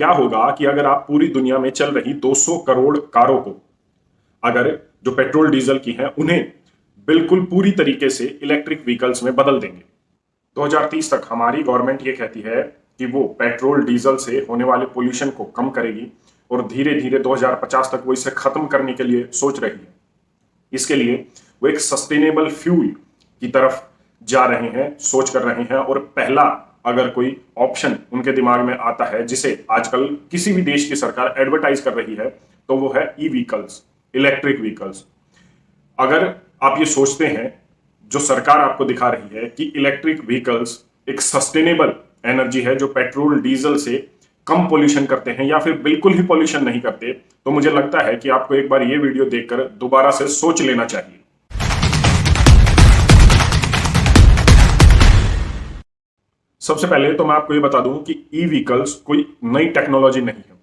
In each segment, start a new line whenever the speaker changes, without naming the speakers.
क्या होगा कि अगर आप पूरी दुनिया में चल रही 200 करोड़ कारों को, अगर जो पेट्रोल डीजल की हैं उन्हें बिल्कुल पूरी तरीके से इलेक्ट्रिक व्हीकल्स में बदल देंगे। 2030 तक हमारी गवर्नमेंट ये कहती है कि वो पेट्रोल डीजल से होने वाले पोल्यूशन को कम करेगी और धीरे धीरे 2050 तक वो इसे खत्म करने के लिए सोच रही है। इसके लिए वो एक सस्टेनेबल फ्यूल की तरफ जा रहे हैं, सोच कर रहे हैं। और पहला अगर कोई ऑप्शन उनके दिमाग में आता है जिसे आजकल किसी भी देश की सरकार एडवर्टाइज कर रही है, तो वो है ई व्हीकल्स, इलेक्ट्रिक व्हीकल्स। अगर आप ये सोचते हैं, जो सरकार आपको दिखा रही है कि इलेक्ट्रिक व्हीकल्स एक सस्टेनेबल एनर्जी है जो पेट्रोल डीजल से कम पोल्यूशन करते हैं या फिर बिल्कुल ही पोल्यूशन नहीं करते, तो मुझे लगता है कि आपको एक बार ये वीडियो देखकर दोबारा से सोच लेना चाहिए। सबसे पहले तो मैं आपको ये बता दूं कि ई व्हीकल्स कोई नई टेक्नोलॉजी नहीं है।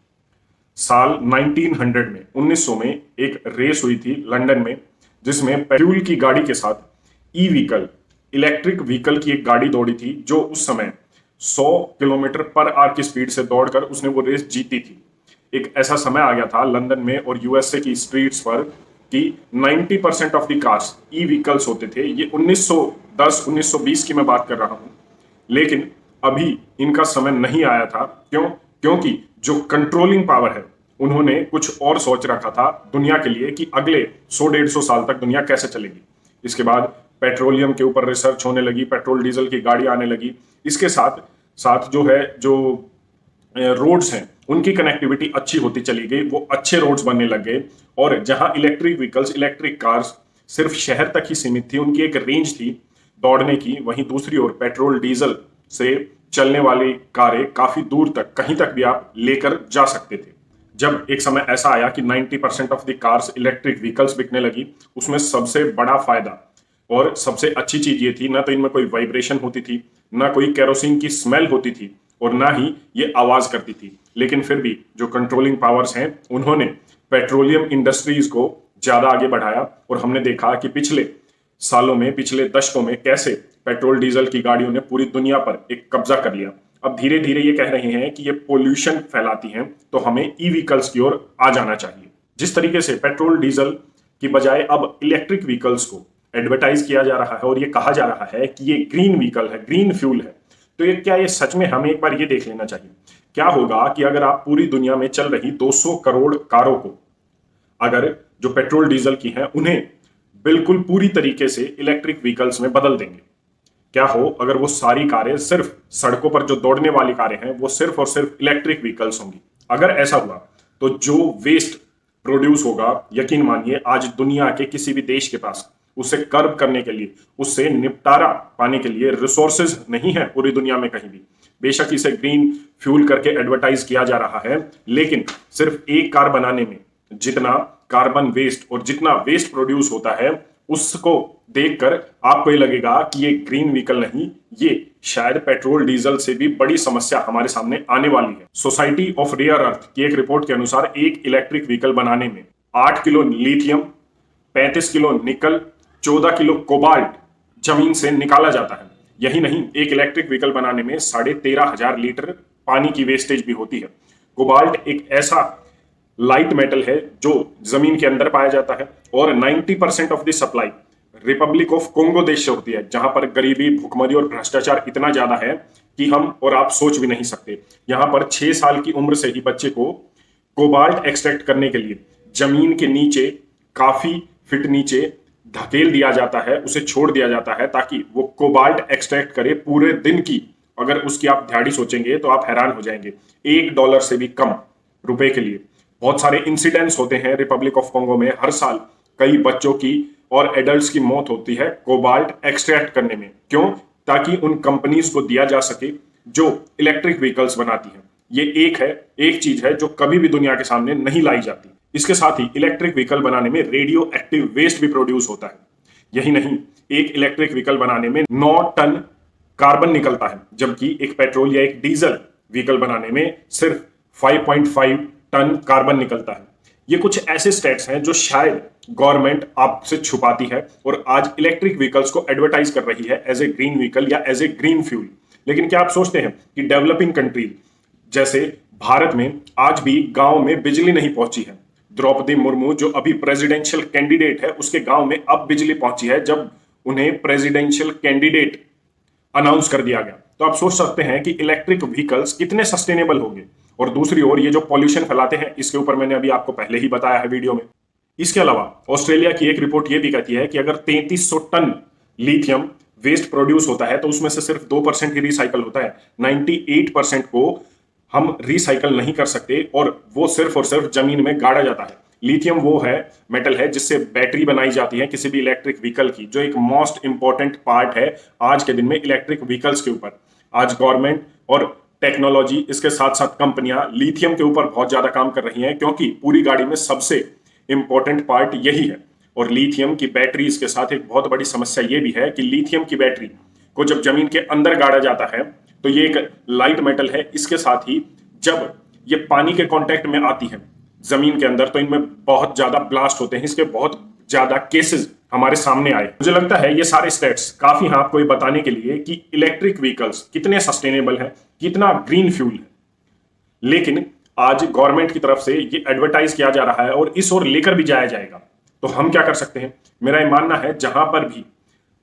साल 1900 में 1900 में एक रेस हुई थी लंदन में, जिसमें पेट्रोल की गाड़ी के साथ ई व्हीकल, इलेक्ट्रिक व्हीकल की एक गाड़ी दौड़ी थी, जो उस समय 100 किलोमीटर पर आवर की स्पीड से दौड़कर उसने वो रेस जीती थी। एक ऐसा समय आ गया था लंदन में और यूएसए की स्ट्रीट्स पर कि 90% of the cars E vehicles होते थे। ये 1910-1920 की मैं बात कर रहा हूं, लेकिन अभी इनका समय नहीं आया था। क्यों? क्योंकि जो कंट्रोलिंग पावर है, उन्होंने कुछ और सोच रखा था दुनिया के लिए कि अगले 100-150 साल तक दुनिया कैसे चलेगी। इसके बाद पेट्रोलियम के ऊपर रिसर्च होने लगी, पेट्रोल डीजल की गाड़ी आने लगी। इसके साथ साथ जो रोड्स हैं उनकी कनेक्टिविटी अच्छी होती चली गई, वो अच्छे रोड्स बनने लग गए। और जहां इलेक्ट्रिक व्हीकल्स, इलेक्ट्रिक कार्स सिर्फ शहर तक ही सीमित थी, उनकी एक रेंज थी दौड़ने की, वहीं दूसरी ओर पेट्रोल डीजल से चलने वाली कारें काफी दूर तक, कहीं तक भी आप लेकर जा सकते थे। जब एक समय ऐसा आया कि 90% of the cars electric vehicles बिकने लगी, उसमें सबसे बड़ा फायदा और सबसे अच्छी चीज ये थी, ना तो इनमें कोई वाइब्रेशन होती थी, ना कोई केरोसिन की स्मेल होती थी और ना ही ये आवाज करती थी। लेकिन फिर भी जो कंट्रोलिंग पावर्स हैं, उन्होंने पेट्रोलियम इंडस्ट्रीज को ज्यादा आगे बढ़ाया और हमने देखा कि पिछले सालों में, पिछले दशकों में कैसे पेट्रोल डीजल की गाड़ियों ने पूरी दुनिया पर एक कब्जा कर लिया। अब धीरे धीरे ये कह रहे हैं कि ये पोल्यूशन फैलाती हैं, तो हमें ई व्हीकल्स की ओर आ जाना चाहिए। जिस तरीके से पेट्रोल डीजल की बजाय अब इलेक्ट्रिक व्हीकल्स को एडवर्टाइज किया जा रहा है और ये कहा जा रहा है कि ये ग्रीन व्हीकल है, ग्रीन फ्यूल है, तो ये सच में हमें एक बार ये देख लेना चाहिए। क्या होगा कि अगर आप पूरी दुनिया में चल रही 200 करोड़ कारों को, अगर जो पेट्रोल डीजल की हैं उन्हें बिल्कुल पूरी तरीके से इलेक्ट्रिक व्हीकल्स में बदल देंगे। क्या हो अगर वो सारी कारें, सिर्फ सड़कों पर जो दौड़ने वाली कारें हैं, वो सिर्फ और सिर्फ इलेक्ट्रिक व्हीकल्स होंगी। अगर ऐसा हुआ तो जो वेस्ट प्रोड्यूस होगा, यकीन मानिए आज दुनिया के किसी भी देश के पास उसे कर्ब करने के लिए, उससे निपटारा पाने के लिए रिसोर्सेज नहीं है पूरी दुनिया में कहीं भी। बेशक इसे ग्रीन फ्यूल करके एडवर्टाइज किया जा रहा है, लेकिन सिर्फ एक कार बनाने में जितना कार्बन वेस्ट और जितना वेस्ट प्रोड्यूस होता है, उसको देखकर आपको ये लगेगा कि ये ग्रीन व्हीकल नहीं, ये शायद पेट्रोल डीजल से भी बड़ी समस्या हमारे सामने आने वाली है। सोसाइटी ऑफ रेयर अर्थ की एक रिपोर्ट के अनुसार एक इलेक्ट्रिक व्हीकल बनाने में 8 किलो लिथियम, 35 किलो निकल, 14 किलो कोबाल्ट जमीन से निकाला जाता है। यही नहीं, एक इलेक्ट्रिक व्हीकल बनाने में 13,500 लीटर पानी की वेस्टेज भी होती है। कोबाल्ट एक ऐसा लाइट मेटल है जो जमीन के अंदर पाया जाता है और 90% of the supply Republic of Congo देश से होती है, जहां पर गरीबी, भुखमरी और भ्रष्टाचार इतना ज्यादा है कि हम और आप सोच भी नहीं सकते। यहां पर 6 साल की उम्र से ही बच्चे को कोबाल्ट एक्सट्रैक्ट करने के लिए जमीन के नीचे, काफी फीट नीचे धकेल दिया जाता है, उसे छोड़ दिया जाता है ताकि वो कोबाल्ट एक्सट्रैक्ट करे पूरे दिन की। अगर उसकी आप दिहाड़ी सोचेंगे तो आप हैरान हो जाएंगे, $1 से भी कम रुपए के लिए। बहुत सारे इंसिडेंट्स होते हैं रिपब्लिक ऑफ कोंगो में, हर साल कई बच्चों की और एडल्ट्स की मौत होती है कोबाल्ट एक्सट्रैक्ट करने में। क्यों? ताकि उन कंपनीज को दिया जा सके जो इलेक्ट्रिक व्हीकल्स बनाती हैं। ये एक चीज है जो कभी भी दुनिया के सामने नहीं लाई जाती। इसके साथ ही इलेक्ट्रिक व्हीकल बनाने में रेडियो एक्टिव वेस्ट भी प्रोड्यूस होता है। यही नहीं, एक इलेक्ट्रिक व्हीकल बनाने में 9 टन कार्बन निकलता है, जबकि एक पेट्रोल या एक डीजल व्हीकल बनाने में सिर्फ 5.5 टन कार्बन निकलता है। ये कुछ ऐसे स्टेट्स हैं जो शायद गवर्नमेंट आपसे छुपाती है और आज इलेक्ट्रिक व्हीकल्स को एडवर्टाइज कर रही है एज ए ग्रीन व्हीकल या एज ए ग्रीन फ्यूल। लेकिन क्या आप सोचते हैं कि डेवलपिंग कंट्री जैसे भारत में आज भी गांव में बिजली नहीं पहुंची है। द्रौपदी मुर्मू जो अभी प्रेसिडेंशियल कैंडिडेट है, उसके गांव में अब बिजली पहुंची है जब उन्हें प्रेसिडेंशियल कैंडिडेट अनाउंस कर दिया गया। तो आप सोच सकते हैं कि इलेक्ट्रिक व्हीकल्स कितने सस्टेनेबल होंगे। और दूसरी ओर ये जो पॉल्यूशन फैलाते हैं, इसके ऊपर मैंने अभी आपको पहले ही बताया है वीडियो में। इसके अलावा ऑस्ट्रेलिया की एक रिपोर्ट ये भी कहती है कि अगर 3300 टन लिथियम वेस्ट प्रोड्यूस होता है तो उसमें से सिर्फ 2% ही रिसाइकल होता है। 98% को हम रिसाइकल नहीं कर सकते और वो सिर्फ और सिर्फ जमीन में गाड़ा जाता है। लिथियम वो है मेटल है जिससे बैटरी बनाई जाती है किसी भी इलेक्ट्रिक व्हीकल की, जो एक मोस्ट इंपॉर्टेंट पार्ट है आज के दिन में इलेक्ट्रिक व्हीकल्स के ऊपर। आज गवर्नमेंट और टेक्नोलॉजी, इसके साथ साथ कंपनियां लिथियम के ऊपर बहुत ज्यादा काम कर रही हैं, क्योंकि पूरी गाड़ी में सबसे इंपॉर्टेंट पार्ट यही है। और लिथियम की बैटरीज के साथ एक बहुत बड़ी समस्या यह भी है कि लिथियम की बैटरी को जब जमीन के अंदर गाड़ा जाता है तो ये एक लाइट मेटल है। इसके साथ ही जब ये पानी के कांटेक्ट में आती है जमीन के अंदर तो इनमें बहुत ज्यादा ब्लास्ट होते हैं। इसके बहुत ज्यादा केसेस हमारे सामने आए। मुझे लगता है ये सारे स्टेट्स काफी हैं आपको ये बताने के लिए कि इलेक्ट्रिक व्हीकल्स कितने सस्टेनेबल है, कितना ग्रीन फ्यूल है। लेकिन आज गवर्नमेंट की तरफ से ये एडवर्टाइज किया जा रहा है और इस ओर लेकर भी जाया जाएगा। तो हम क्या कर सकते हैं? मेरा ये मानना है जहां पर भी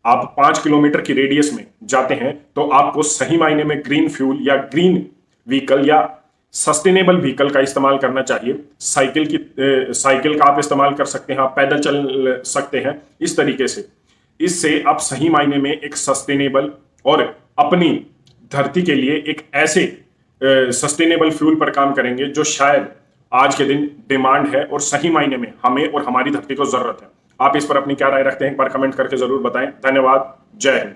आप 5 किलोमीटर की रेडियस में जाते हैं तो आपको सही मायने में ग्रीन फ्यूल या ग्रीन व्हीकल या सस्टेनेबल व्हीकल का इस्तेमाल करना चाहिए। साइकिल का आप इस्तेमाल कर सकते हैं, आप पैदल चल सकते हैं। इस तरीके से इससे आप सही मायने में एक सस्टेनेबल और अपनी धरती के लिए एक ऐसे सस्टेनेबल फ्यूल पर काम करेंगे जो शायद आज के दिन डिमांड है और सही मायने में हमें और हमारी धरती को जरूरत है। आप इस पर अपनी क्या राय रखते हैं, एक बार कमेंट करके जरूर बताएं। धन्यवाद। जय हिंद।